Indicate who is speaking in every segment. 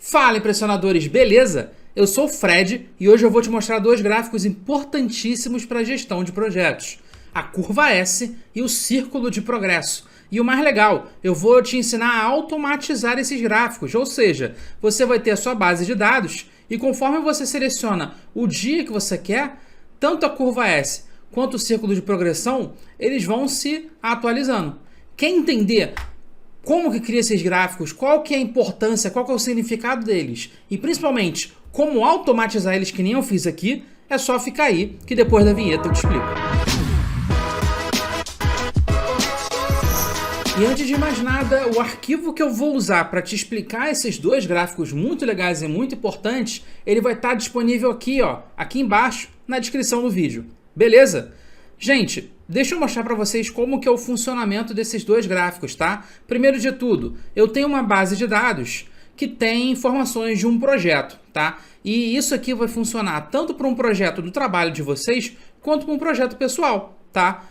Speaker 1: Fala, impressionadores, beleza? Eu sou o Fred e hoje eu vou te mostrar dois gráficos importantíssimos para a gestão de projetos. A curva S e o círculo de progresso. E o mais legal, eu vou te ensinar a automatizar esses gráficos, ou seja, você vai ter a sua base de dados e conforme você seleciona o dia que você quer, tanto a curva S quanto o círculo de progressão, eles vão se atualizando. Quer entender como que cria esses gráficos, qual que é a importância, qual que é o significado deles e principalmente como automatizar eles que nem eu fiz aqui, é só ficar aí que depois da vinheta eu te explico. E antes de mais nada, o arquivo que eu vou usar para te explicar esses dois gráficos muito legais e muito importantes, ele vai estar disponível aqui, ó, aqui embaixo na descrição do vídeo, beleza? Gente, deixa eu mostrar para vocês como que é o funcionamento desses dois gráficos, tá? Primeiro de tudo, eu tenho uma base de dados que tem informações de um projeto, tá? E isso aqui vai funcionar tanto para um projeto do trabalho de vocês, quanto para um projeto pessoal, tá?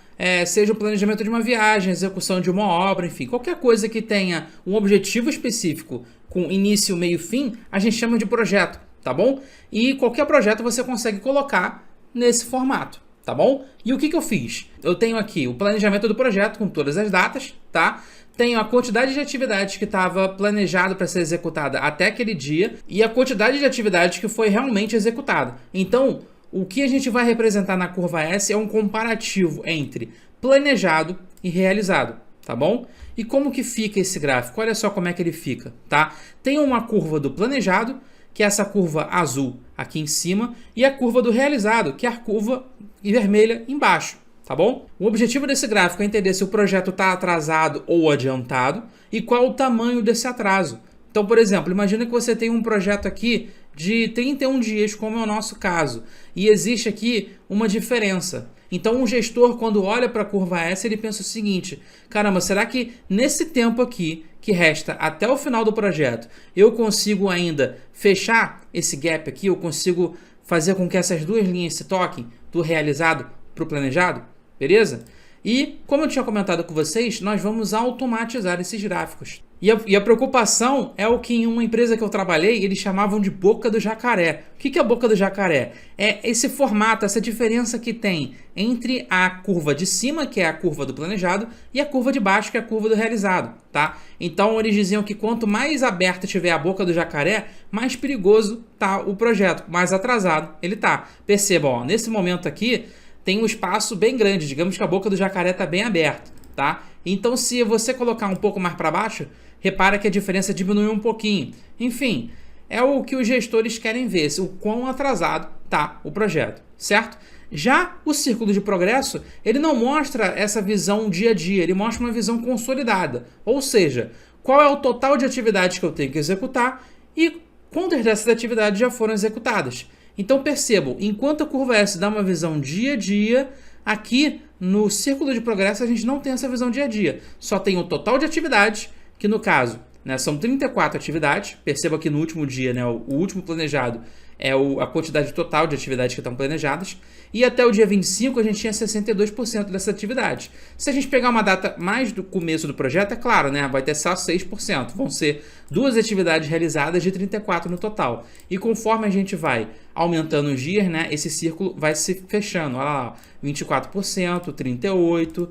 Speaker 1: Seja o planejamento de uma viagem, execução de uma obra, enfim, qualquer coisa que tenha um objetivo específico com início, meio e fim, a gente chama de projeto, tá bom? E qualquer projeto você consegue colocar nesse formato, tá bom? E o que eu fiz? Eu tenho aqui o planejamento do projeto com todas as datas, tá? Tenho a quantidade de atividades que estava planejado para ser executada até aquele dia e a quantidade de atividades que foi realmente executada. Então, o que a gente vai representar na curva S é um comparativo entre planejado e realizado, tá bom? E como que fica esse gráfico? Olha só como é que ele fica, tá? Tem uma curva do planejado, que é essa curva azul aqui em cima, e a curva do realizado, que é a curva vermelha embaixo, tá bom? O objetivo desse gráfico é entender se o projeto está atrasado ou adiantado e qual o tamanho desse atraso. Então, por exemplo, imagina que você tem um projeto aqui de 31 dias, como é o nosso caso, e existe aqui uma diferença. Então, um gestor, quando olha para a curva S, ele pensa o seguinte: caramba, será que nesse tempo aqui, que resta até o final do projeto, eu consigo ainda fechar esse gap aqui? Eu consigo fazer com que essas duas linhas se toquem, do realizado para o planejado? Beleza? E, como eu tinha comentado com vocês, nós vamos automatizar esses gráficos. E a preocupação é o que em uma empresa que eu trabalhei, eles chamavam de boca do jacaré. O que é a boca do jacaré? É esse formato, essa diferença que tem entre a curva de cima, que é a curva do planejado, e a curva de baixo, que é a curva do realizado, tá? Então, eles diziam que quanto mais aberta tiver a boca do jacaré, mais perigoso tá o projeto, mais atrasado ele tá. Percebam, ó, nesse momento aqui, tem um espaço bem grande, digamos que a boca do jacaré está bem aberta, tá? Então, se você colocar um pouco mais para baixo, repara que a diferença diminui um pouquinho. Enfim, é o que os gestores querem ver, o quão atrasado está o projeto, certo? Já o círculo de progresso, ele não mostra essa visão dia a dia, ele mostra uma visão consolidada, ou seja, qual é o total de atividades que eu tenho que executar e quantas dessas atividades já foram executadas. Então percebam, enquanto a curva S dá uma visão dia a dia, aqui no círculo de progresso a gente não tem essa visão dia a dia. Só tem o total de atividades, que no caso, né, são 34 atividades. Perceba que no último dia, né, o último planejado é a quantidade total de atividades que estão planejadas. E até o dia 25 a gente tinha 62% dessas atividades. Se a gente pegar uma data mais do começo do projeto, é claro, né, vai ter só 6%. Vão ser 2 atividades realizadas de 34 no total. E conforme a gente vai aumentando os dias, né, esse círculo vai se fechando. Olha lá, 24%, 38%,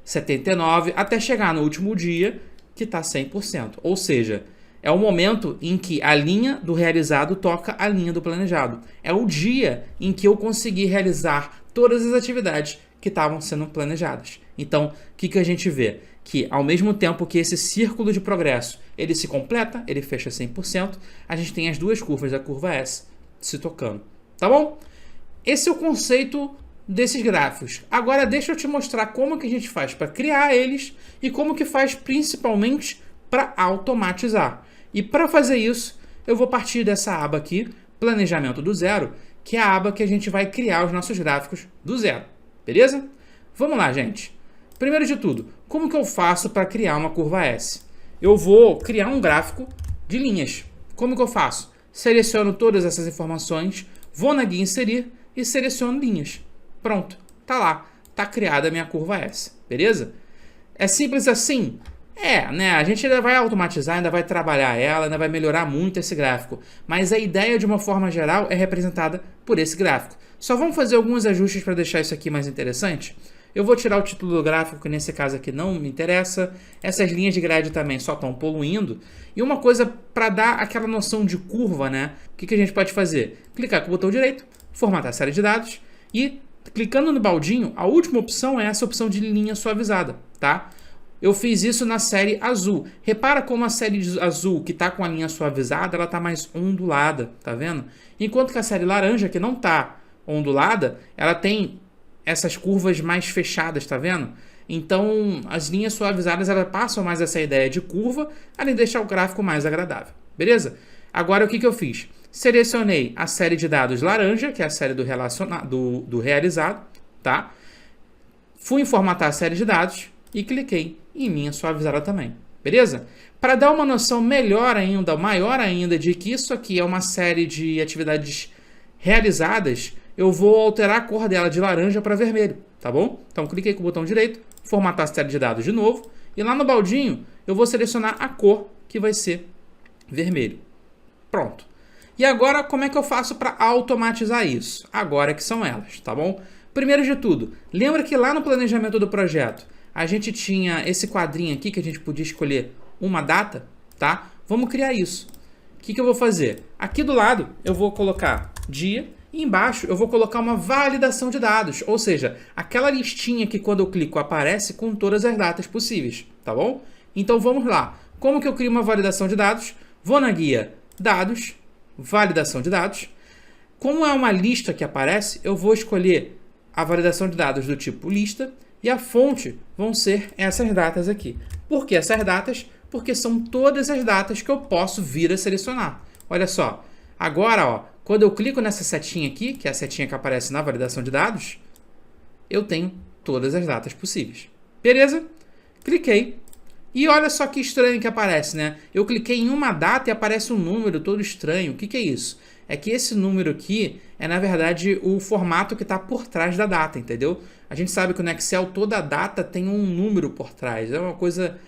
Speaker 1: 79%, até chegar no último dia, que está 100%. Ou seja, é o momento em que a linha do realizado toca a linha do planejado. É o dia em que eu consegui realizar todas as atividades que estavam sendo planejadas. Então, o que a gente vê? Que ao mesmo tempo que esse círculo de progresso ele se completa, ele fecha 100%, a gente tem as duas curvas da curva S se tocando. Tá bom? Esse é o conceito desses gráficos. Agora deixa eu te mostrar como que a gente faz para criar eles e como que faz principalmente para automatizar. E para fazer isso, eu vou partir dessa aba aqui, Planejamento do Zero, que é a aba que a gente vai criar os nossos gráficos do zero. Beleza? Vamos lá, gente. Primeiro de tudo, como que eu faço para criar uma curva S? Eu vou criar um gráfico de linhas. Como que eu faço? Seleciono todas essas informações, vou na guia Inserir e seleciono linhas. Pronto, tá lá, tá criada a minha curva S, beleza? É simples assim? Né? A gente ainda vai automatizar, ainda vai trabalhar ela, ainda vai melhorar muito esse gráfico. Mas a ideia, de uma forma geral, é representada por esse gráfico. Só vamos fazer alguns ajustes para deixar isso aqui mais interessante. Eu vou tirar o título do gráfico, que nesse caso aqui não me interessa. Essas linhas de grade também só estão poluindo. E uma coisa para dar aquela noção de curva, né? O que a gente pode fazer? Clicar com o botão direito, formatar a série de dados e clicando no baldinho, a última opção é essa opção de linha suavizada, tá? Eu fiz isso na série azul. Repara como a série azul, que está com a linha suavizada, ela está mais ondulada, tá vendo? Enquanto que a série laranja, que não está ondulada, ela tem essas curvas mais fechadas, tá vendo? Então, as linhas suavizadas, elas passam mais essa ideia de curva, além de deixar o gráfico mais agradável, beleza? Agora, o que eu fiz? Selecionei a série de dados laranja, que é a série do realizado, tá? Fui em formatar a série de dados e cliquei em linha suavizada também, beleza? Para dar uma noção melhor ainda, maior ainda, de que isso aqui é uma série de atividades realizadas, eu vou alterar a cor dela de laranja para vermelho, tá bom? Então, cliquei com o botão direito, formatar a série de dados de novo, e lá no baldinho eu vou selecionar a cor, que vai ser vermelho. Pronto. E agora, como é que eu faço para automatizar isso? Agora que são elas, tá bom? Primeiro de tudo, lembra que lá no planejamento do projeto, a gente tinha esse quadrinho aqui que a gente podia escolher uma data, tá? Vamos criar isso. O que eu vou fazer? Aqui do lado, eu vou colocar dia, e embaixo eu vou colocar uma validação de dados, ou seja, aquela listinha que quando eu clico aparece com todas as datas possíveis, tá bom? Então vamos lá. Como que eu crio uma validação de dados? Vou na guia Dados, Validação de Dados. Como é uma lista que aparece, eu vou escolher a validação de dados do tipo lista e a fonte vão ser essas datas aqui. Por que essas datas? Porque são todas as datas que eu posso vir a selecionar. Olha só, agora, ó, quando eu clico nessa setinha aqui, que é a setinha que aparece na validação de dados, eu tenho todas as datas possíveis. Beleza? Cliquei. E olha só que estranho que aparece, né? Eu cliquei em uma data e aparece um número todo estranho. O que é isso? É que esse número aqui é, na verdade, o formato que está por trás da data, entendeu? A gente sabe que no Excel toda data tem um número por trás. É uma coisa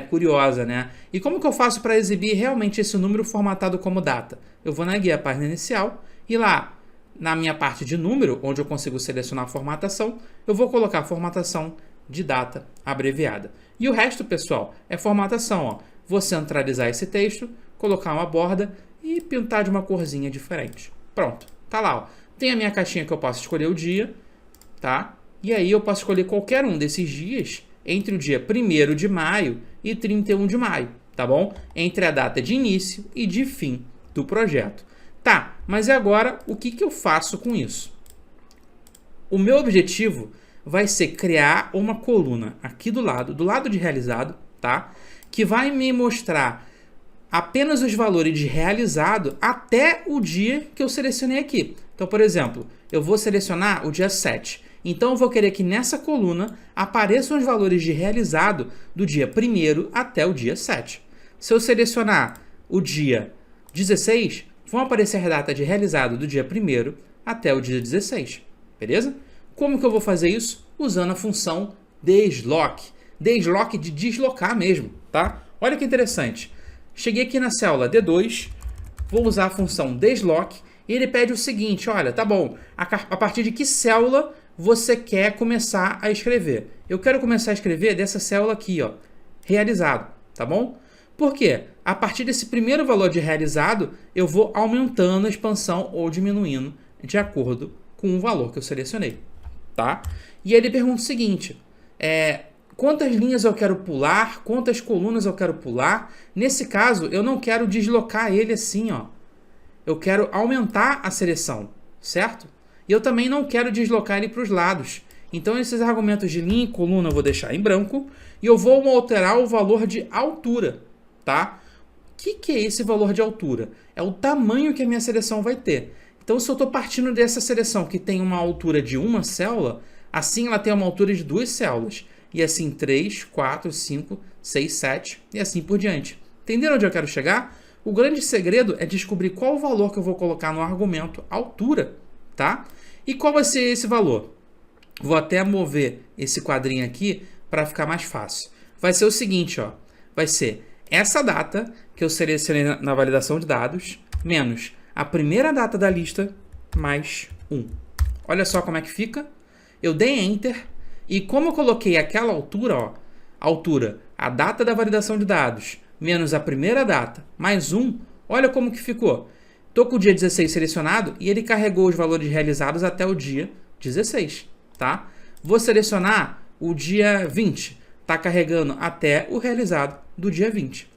Speaker 1: curiosa, né? E como que eu faço para exibir realmente esse número formatado como data? Eu vou na guia Página Inicial e lá, na minha parte de número, onde eu consigo selecionar a formatação, eu vou colocar a formatação de data abreviada. E o resto, pessoal, é formatação, ó. Vou centralizar esse texto, colocar uma borda e pintar de uma corzinha diferente. Pronto, tá lá, ó. Tem a minha caixinha que eu posso escolher o dia, tá? E aí eu posso escolher qualquer um desses dias entre o dia 1º de maio e 31 de maio, tá bom? Entre a data de início e de fim do projeto. Tá, mas e agora o que eu faço com isso? O meu objetivo vai ser criar uma coluna aqui do lado de realizado, tá? Que vai me mostrar apenas os valores de realizado até o dia que eu selecionei aqui. Então, por exemplo, eu vou selecionar o dia 7. Então, eu vou querer que nessa coluna apareçam os valores de realizado do dia 1º até o dia 7. Se eu selecionar o dia 16, vão aparecer a data de realizado do dia 1º até o dia 16, beleza? Como que eu vou fazer isso? Usando a função desloc. Desloc de deslocar mesmo, tá? Olha que interessante. Cheguei aqui na célula D2, vou usar a função desloc e ele pede o seguinte, olha, tá bom, a partir de que célula você quer começar a escrever? Eu quero começar a escrever dessa célula aqui, ó, realizado, tá bom? Por quê? A partir desse primeiro valor de realizado, eu vou aumentando a expansão ou diminuindo de acordo com o valor que eu selecionei, tá? E aí ele pergunta o seguinte, quantas linhas eu quero pular, quantas colunas eu quero pular? Nesse caso, eu não quero deslocar ele assim, ó. Eu quero aumentar a seleção, certo? E eu também não quero deslocar ele para os lados. Então, esses argumentos de linha e coluna eu vou deixar em branco e eu vou alterar o valor de altura, tá? O que é esse valor de altura? É o tamanho que a minha seleção vai ter. Então, se eu estou partindo dessa seleção que tem uma altura de uma célula, assim ela tem uma altura de 2 células. E assim 3, 4, 5, 6, 7 e assim por diante. Entenderam onde eu quero chegar? O grande segredo é descobrir qual o valor que eu vou colocar no argumento altura, tá? E qual vai ser esse valor? Vou até mover esse quadrinho aqui para ficar mais fácil. Vai ser o seguinte, ó. vai ser essa data que eu selecionei na validação de dados, menos a primeira data da lista, mais 1. Olha só como é que fica. Eu dei Enter, e como eu coloquei aquela altura, ó, altura, a data da validação de dados, menos a primeira data, mais 1, olha como que ficou. Estou com o dia 16 selecionado e ele carregou os valores realizados até o dia 16, tá? Vou selecionar o dia 20, está carregando até o realizado do dia 20.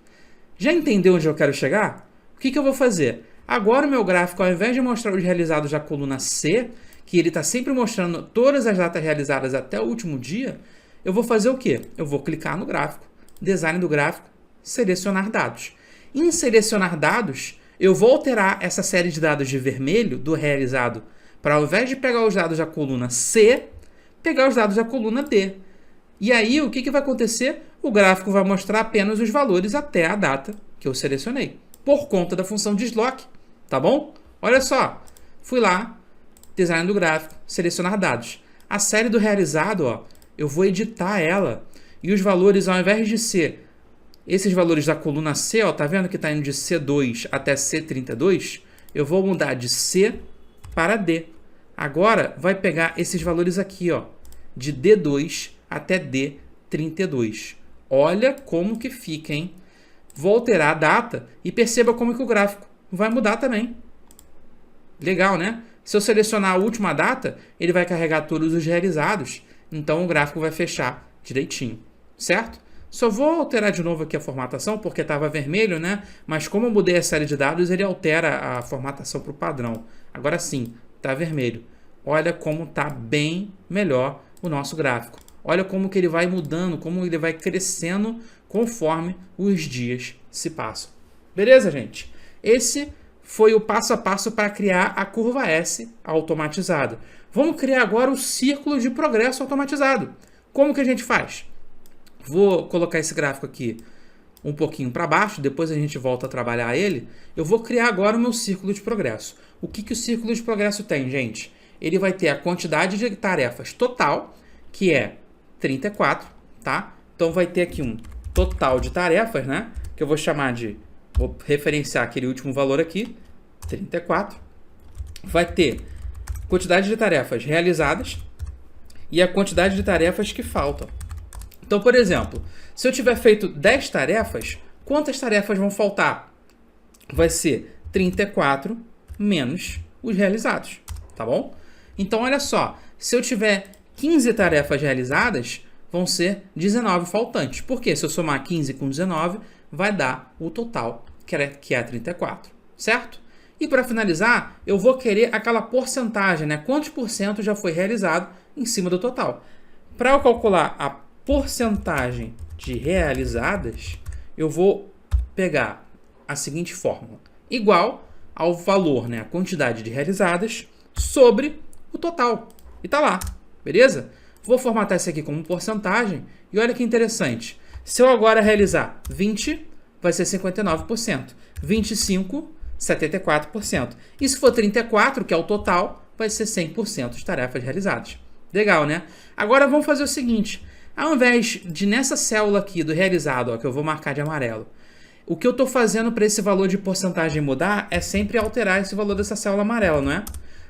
Speaker 1: Já entendeu onde eu quero chegar? O que eu vou fazer? Agora o meu gráfico, ao invés de mostrar os realizados da coluna C, que ele está sempre mostrando todas as datas realizadas até o último dia, eu vou fazer o quê? Eu vou clicar no gráfico, design do gráfico, selecionar dados. Em selecionar dados, eu vou alterar essa série de dados de vermelho, do realizado, para ao invés de pegar os dados da coluna C, pegar os dados da coluna D. E aí, o que vai acontecer? O gráfico vai mostrar apenas os valores até a data que eu selecionei, por conta da função desloque, tá bom? Olha só, fui lá, design do gráfico, selecionar dados. A série do realizado, ó, eu vou editar ela, e os valores, ao invés de ser esses valores da coluna C, ó, tá vendo que está indo de C2 até C32? Eu vou mudar de C para D. Agora, vai pegar esses valores aqui, ó, de D2 até D32. Olha como que fica, hein? Vou alterar a data e perceba como que o gráfico vai mudar também. Legal, né? Se eu selecionar a última data, ele vai carregar todos os realizados. Então, o gráfico vai fechar direitinho, certo? Só vou alterar de novo aqui a formatação, porque estava vermelho, né? Mas como eu mudei a série de dados, ele altera a formatação para o padrão. Agora sim, está vermelho. Olha como está bem melhor o nosso gráfico. Olha como que ele vai mudando, como ele vai crescendo conforme os dias se passam. Beleza, gente? Esse foi o passo a passo para criar a curva S automatizada. Vamos criar agora o círculo de progresso automatizado. Como que a gente faz? Vou colocar esse gráfico aqui um pouquinho para baixo, depois a gente volta a trabalhar ele. Eu vou criar agora o meu círculo de progresso. O que o círculo de progresso tem, gente? Ele vai ter a quantidade de tarefas total, que é 34, tá? Então vai ter aqui um total de tarefas, né? Que eu vou chamar de... Vou referenciar aquele último valor aqui, 34. Vai ter quantidade de tarefas realizadas e a quantidade de tarefas que faltam. Então, por exemplo, se eu tiver feito 10 tarefas, quantas tarefas vão faltar? Vai ser 34 menos os realizados, tá bom? Então, olha só, se eu tiver 15 tarefas realizadas, vão ser 19 faltantes. Por quê? Se eu somar 15 com 19, vai dar o total, que é 34, certo? E para finalizar, eu vou querer aquela porcentagem, né? Quantos por cento já foi realizado em cima do total. Para eu calcular a porcentagem de realizadas, eu vou pegar a seguinte fórmula. Igual ao valor, né? A quantidade de realizadas sobre o total. E tá lá, beleza? Vou formatar isso aqui como porcentagem. E olha que interessante. Se eu agora realizar 20, vai ser 59%. 25, 74%. E se for 34, que é o total, vai ser 100% de tarefas realizadas. Legal, né? Agora vamos fazer o seguinte. Ao invés de nessa célula aqui do realizado, ó, que eu vou marcar de amarelo, o que eu estou fazendo para esse valor de porcentagem mudar é sempre alterar esse valor dessa célula amarela, não é?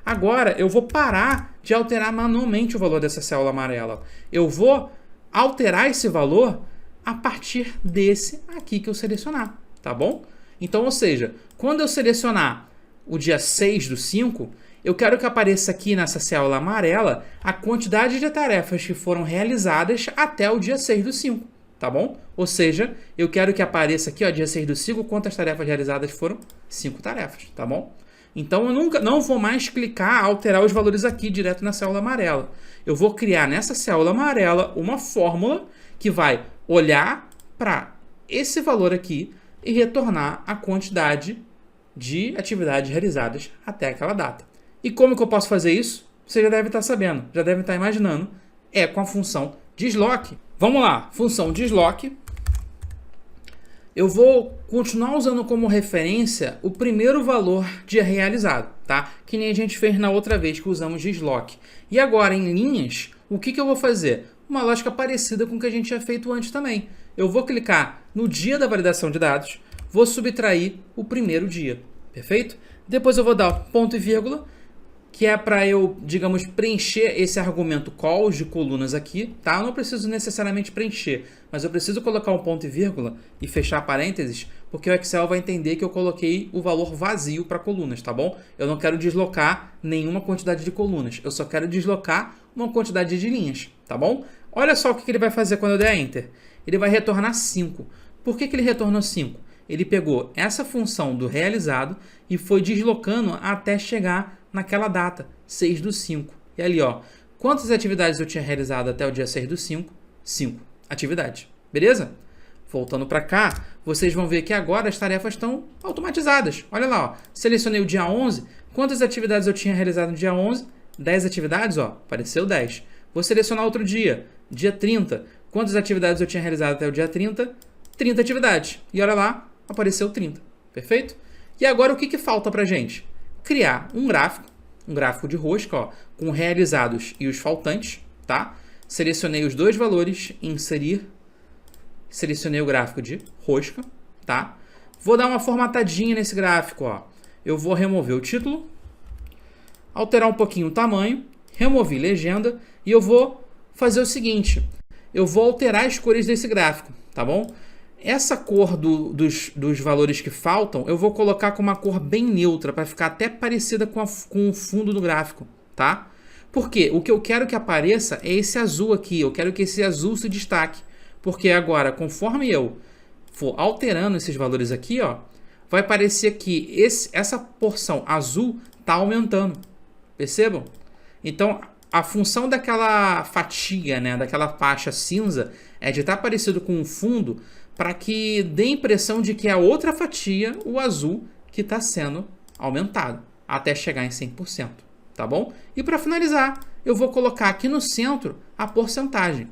Speaker 1: Agora eu vou parar de alterar manualmente o valor dessa célula amarela. Eu vou alterar esse valor a partir desse aqui que eu selecionar, tá bom? Então, ou seja, quando eu selecionar o dia 6 do 5, eu quero que apareça aqui nessa célula amarela a quantidade de tarefas que foram realizadas até o dia 6 do 5, tá bom? Ou seja, eu quero que apareça aqui, ó, dia 6 do 5, quantas tarefas realizadas foram? 5 tarefas, tá bom? Então, eu não vou mais clicar, alterar os valores aqui direto na célula amarela. Eu vou criar nessa célula amarela uma fórmula que vai olhar para esse valor aqui e retornar a quantidade de atividades realizadas até aquela data. E como que eu posso fazer isso? Você já deve estar sabendo, já deve estar imaginando. É com a função desloque. Vamos lá, função desloque. Eu vou continuar usando como referência o primeiro valor dia realizado, tá? Que nem a gente fez na outra vez que usamos desloque. E agora, em linhas, o que eu vou fazer? Uma lógica parecida com o que a gente tinha feito antes também. eu vou clicar no dia da validação de dados, vou subtrair o primeiro dia, perfeito? Depois eu vou dar ponto e vírgula, que é para eu, digamos, preencher esse argumento calls de colunas aqui, tá? Eu não preciso necessariamente preencher, mas eu preciso colocar um ponto e vírgula e fechar parênteses, porque o Excel vai entender que eu coloquei o valor vazio para colunas, tá bom? Eu não quero deslocar nenhuma quantidade de colunas, eu só quero deslocar uma quantidade de linhas, tá bom? Olha só o que ele vai fazer quando eu der Enter. Ele vai retornar 5. Por que ele retornou 5? Ele pegou essa função do realizado e foi deslocando até chegar naquela data, 6/5. E ali, ó, quantas atividades eu tinha realizado até o dia 6/5? 5 atividades. Beleza? Voltando para cá, vocês vão ver que agora as tarefas estão automatizadas. Olha lá, ó, selecionei o dia 11. Quantas atividades eu tinha realizado no dia 11? 10 atividades, ó, apareceu 10. Vou selecionar outro dia, dia 30. Quantas atividades eu tinha realizado até o dia 30? 30 atividades. E olha lá, apareceu 30. Perfeito? E agora o que falta para a gente? Criar um gráfico de rosca, ó, com realizados e os faltantes, tá? Selecionei os dois valores, inserir, selecionei o gráfico de rosca, tá? Vou dar uma formatadinha nesse gráfico, ó. Eu vou remover o título, alterar um pouquinho o tamanho, remover legenda e eu vou fazer o seguinte, eu vou alterar as cores desse gráfico, tá bom? Essa cor dos valores que faltam, eu vou colocar com uma cor bem neutra, para ficar até parecida com o fundo do gráfico, tá? Porque o que eu quero que apareça é esse azul aqui, eu quero que esse azul se destaque, porque agora, conforme eu for alterando esses valores aqui, ó, vai parecer que essa porção azul está aumentando, percebam? Então, a função daquela fatia, né, daquela faixa cinza, é de estar parecido com o fundo, para que dê a impressão de que é outra fatia, o azul, que está sendo aumentado, até chegar em 100%, tá bom? E para finalizar, eu vou colocar aqui no centro a porcentagem,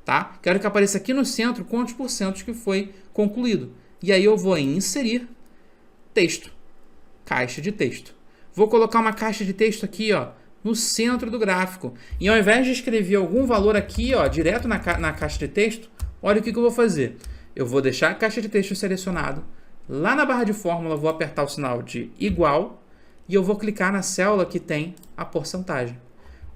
Speaker 1: tá? Quero que apareça aqui no centro quantos porcentos que foi concluído. E aí eu vou em inserir, texto, caixa de texto. Vou colocar uma caixa de texto aqui, ó, no centro do gráfico. E ao invés de escrever algum valor aqui, ó, direto na caixa de texto, olha o que eu vou fazer. Eu vou deixar a caixa de texto selecionado. Lá na barra de fórmula, vou apertar o sinal de igual e eu vou clicar na célula que tem a porcentagem.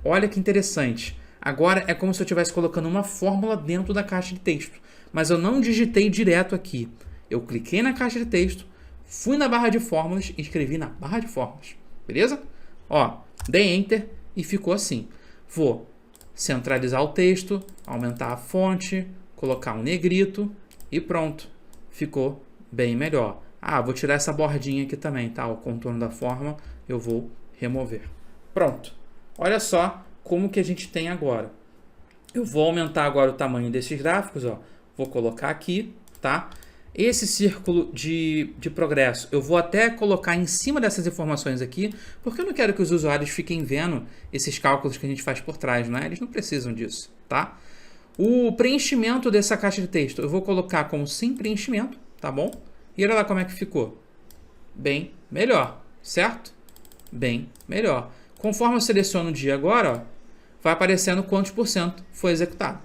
Speaker 1: Olha que interessante. Agora é como se eu estivesse colocando uma fórmula dentro da caixa de texto, mas eu não digitei direto aqui. Eu cliquei na caixa de texto, fui na barra de fórmulas e escrevi na barra de fórmulas. Beleza? Ó, dei Enter e ficou assim. Vou centralizar o texto, aumentar a fonte, colocar um negrito e pronto. Ficou bem melhor. Ah, vou tirar essa bordinha aqui também, tá? O contorno da forma eu vou remover. Pronto. Olha só como que a gente tem agora. Eu vou aumentar agora o tamanho desses gráficos, ó. Vou colocar aqui, tá? Esse círculo de progresso, eu vou até colocar em cima dessas informações aqui, porque eu não quero que os usuários fiquem vendo esses cálculos que a gente faz por trás, né? Eles não precisam disso, tá? O preenchimento dessa caixa de texto, eu vou colocar como sem preenchimento, tá bom? E olha lá como é que ficou. Bem melhor, certo? Bem melhor. Conforme eu seleciono o dia agora, ó, vai aparecendo quantos % foi executado.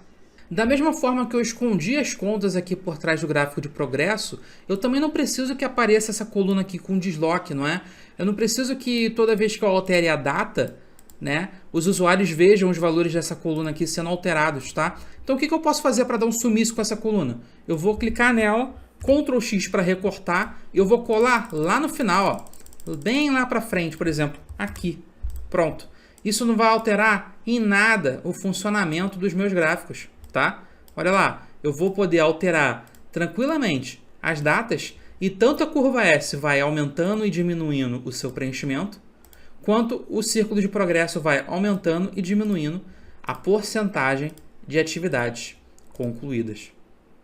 Speaker 1: Da mesma forma que eu escondi as contas aqui por trás do gráfico de progresso, eu também não preciso que apareça essa coluna aqui com desloque, não é? Eu não preciso que toda vez que eu altere a data, né, os usuários vejam os valores dessa coluna aqui sendo alterados, tá? Então o que eu posso fazer para dar um sumiço com essa coluna? Eu vou clicar nela, Ctrl X para recortar, e eu vou colar lá no final, ó, bem lá para frente, por exemplo, aqui. Pronto. Isso não vai alterar em nada o funcionamento dos meus gráficos, tá? Olha lá, eu vou poder alterar tranquilamente as datas e tanto a curva S vai aumentando e diminuindo o seu preenchimento, quanto o círculo de progresso vai aumentando e diminuindo a porcentagem de atividades concluídas.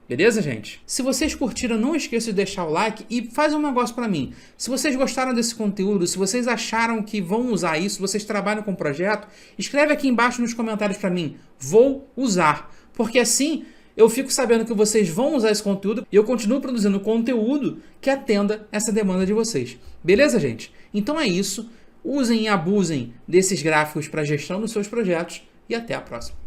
Speaker 1: Beleza, gente? Se vocês curtiram, não esqueça de deixar o like e faz um negócio para mim. Se vocês gostaram desse conteúdo, se vocês acharam que vão usar isso, vocês trabalham com o projeto, escreve aqui embaixo nos comentários para mim, vou usar. Porque assim eu fico sabendo que vocês vão usar esse conteúdo e eu continuo produzindo conteúdo que atenda essa demanda de vocês. Beleza, gente? Então é isso. Usem e abusem desses gráficos para a gestão dos seus projetos e até a próxima.